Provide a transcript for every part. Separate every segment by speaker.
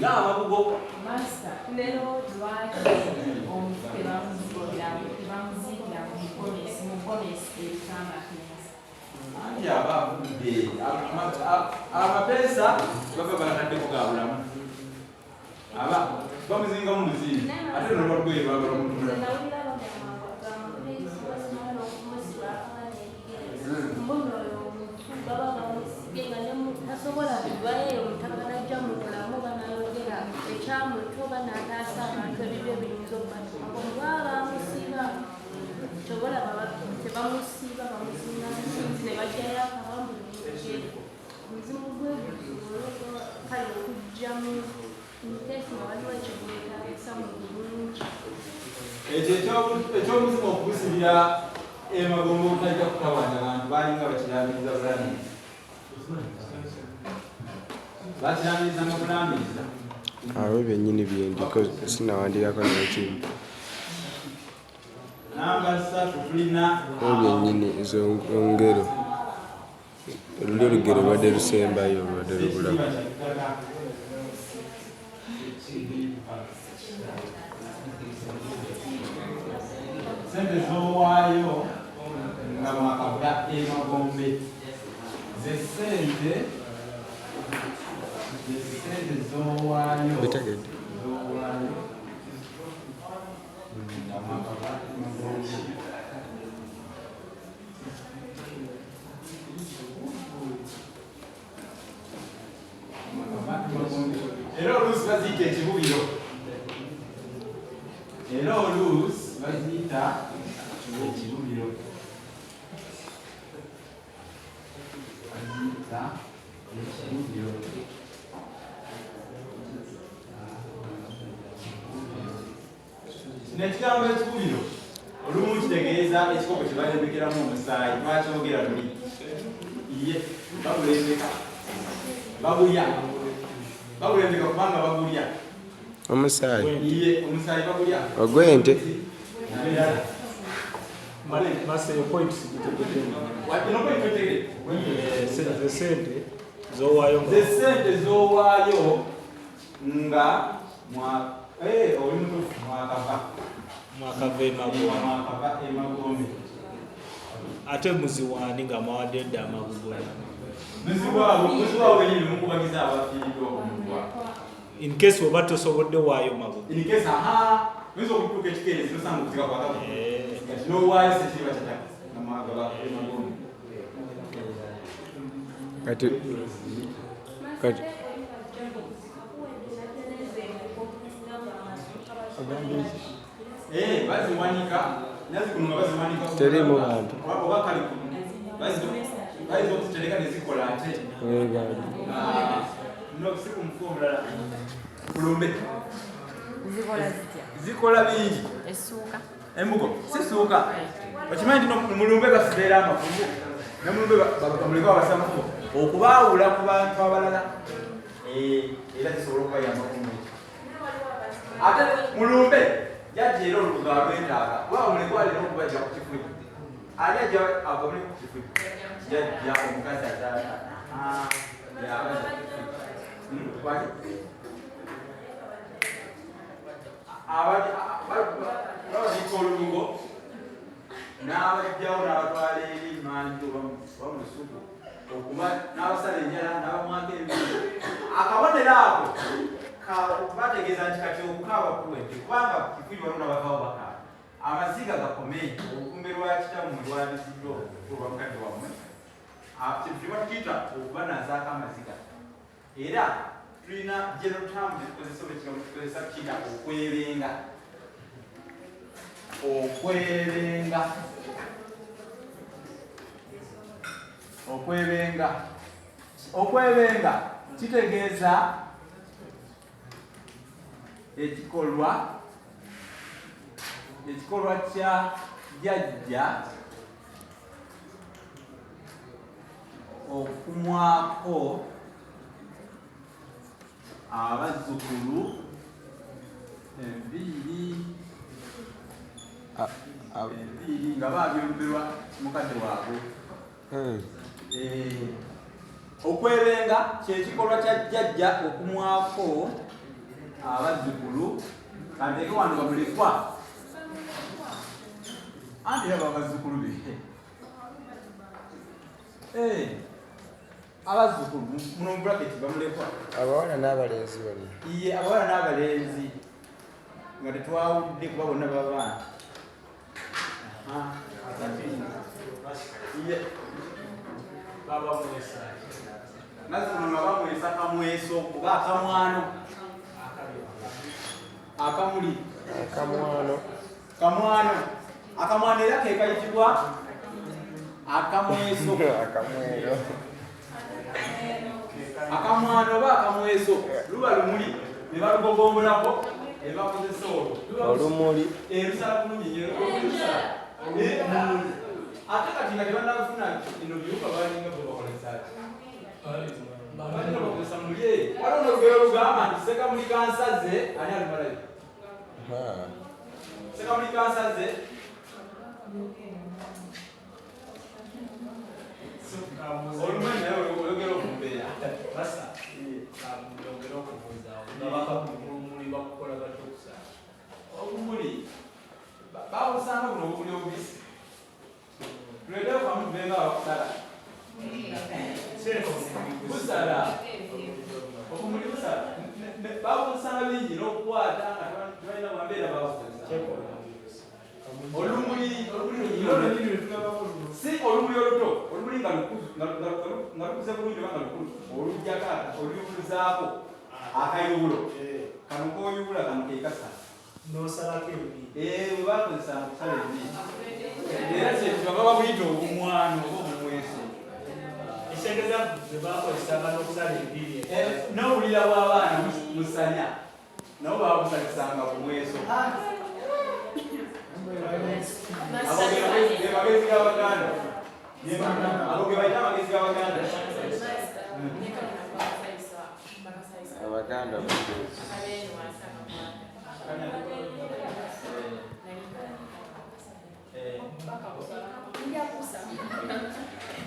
Speaker 1: nga Amabugo
Speaker 2: master lero lwaki tebamuzikira mukomesi ekamakensa
Speaker 1: anti abavudde amapesa baba balakaddeku gabulamu aba bamuzinga mu muzingi ate nolwagwe bagala omutumula
Speaker 2: tasobola kuvayo omutakadajja mukulamu banayogera ekyamutuba n'ataasa abantu ebibyo ebiyinza okubatumako bamusiiba kyobola tebamusiiba bamusinga nsinzi ne bajjayo akabambu omuzimu kale okujjamu nkesi nga waliwo ekigwetaagisa mu bulungi
Speaker 1: ekyo ekyomuzimu okugusibira emagombo obutajja kutawaanya abantu balinga bakirambiriza bulambiriza bakirambiriza bulambiriza
Speaker 3: abo byennyini byendiko sinawandirako nekintu
Speaker 1: namba 3 tulina
Speaker 3: abo byennyini ezongero oluli olugero lubadde lusembayo olubadde lubulamu
Speaker 1: sente z'owaayo nga mwakabula emagombe zesente z'owaayo
Speaker 3: bitegedde
Speaker 1: nga mwakabula emagombe era oluusi baziyita ekibubiro era oluusi baziyita ekibubiro baziyita ekibubiro nekigambo ekibubiro olumu kitegeeza ekikopo kye balembekeramu omusaayi twakyogera luli ye babulembeka babulya babulembeka kubanga babulya
Speaker 3: omusaayi
Speaker 1: iye omusaayi babulya
Speaker 3: ogw'ente
Speaker 4: zesente zowaayo
Speaker 1: nga oli mutufu
Speaker 4: mwakava
Speaker 1: emagombe
Speaker 4: ate muziwaani nga mwawadde edda Amabugo
Speaker 1: muziwaabo wenyini mukubagiza abafiiddwa omutwa
Speaker 4: in case oba tosobodde waayo Mabugo
Speaker 1: oyinza okutuuka ekikeerezi nosanga okuzika kwagaba nowaayo sekiriba kyataka namagaba emagombe
Speaker 3: kati
Speaker 1: baziwanika nazikununga baziwanika
Speaker 3: terimu bantu
Speaker 1: oba kali bayiza okuzitereka nezikola ate sikumfu omulala kulumbe zikola bingi embugo sisuuka okimanyi tino mulumbe basibeera amafumu nemulumbe bamuleka babasamufu okubaawula ku bantu abalala era zisobola okubayambakumu ate mulumbe jajja era olubuga lwetaaga wamulekwalina okubajja ku kifui ali ajja agobole ku kifui jajja omukazi ataata babazika olulungo n'abajjawo n'abatwala eri manju bamusuku okuba n'abasala enjala n'abamwaka ebintu akabonero ako bategeeza nti kati okukaaba kuwedde kubanga kifuli waliwo n'abavaawo bakaaba amaziga gakomeye olukumbe lwa kitammwe lwabiziddwa olwa mukadde wammwe kintu kye bakiyita okuba nazaako amaziga era tulina genotamu tetukozesa olwekigambo tukozesa tukiyita okwebenga kitegeeza ekikolwa kya jjajja okumwako abazzukulu enviiri nga babyoluberwa mukadde waabwe. Okwebenga kyekikolwa kya jjajja okumwako abazzukulu kanteeke wano bamulekwa anti yaba abazzukulu be abazzukulu muno mu bracket bamulekwa
Speaker 3: abawala n'abalenzi bali
Speaker 1: iye abawala n'abalenzi nga tetwawudde kuba bonna babaana iye nazino nga bamwesa kamweso kuba akamwano akamuli akamwano era kekayitibwa akamweso akamwano oba akamweso luba lumuli ne balugogombolako ne bakozesa olumuli lusala bulungi ate kati nga tebanafuna ino byuka balinga bwebakolesaki balina bakozesa muli waliwo n'olugero lugamba nti sekamuli kansaze ani alumalayo sekamuli kansaze olumanyi naye olugero okumbeera obumuli bawusanga buno obumuli obubisi tuletewo kamutubenga wakusala busala obumuli busala bawusanga bingi n'okukwata nga tebalina bwambeera bawukozesa olumuli si olumuli oluto olumuli nga lukuze bulungi oba nga lukulu olujjaka oluyubuluzaako akayubulo kano koyubula kano kekasala
Speaker 4: n'osalako ebibiri
Speaker 1: bwe bakozesa mu kusala ebibiri era kyekiba baba buyita obumwano oba obumweso
Speaker 4: ekyengeza bwe bakozesanga n'okusala ebibiri
Speaker 1: n'obulira bw'abaana musanya nabo babusalesanga bumweso abo ge magezi g'Abaganda abo ge bayita amagezi g'Abaganda
Speaker 3: abaganda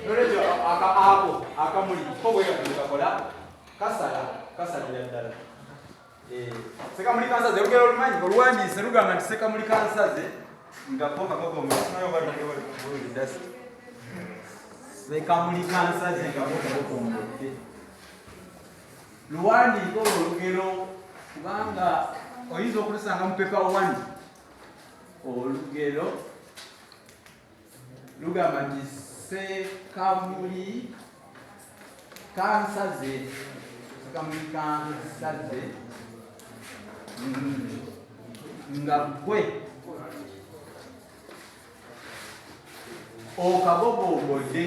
Speaker 1: nolejo ako akamuli kobwekakola kasalira ddala sekamuli kansaze olugero olumanyi oluwandiise lugamba nti sekamuli kansaze nga kokakokomulidasi sekamuli kansaze nga kokakokomulidde luwandiike olwo olugero kubanga oyinza okulusanga mu pepa 1 olugero lugamba nti sekamuli kansaze nga gwe okagogombodde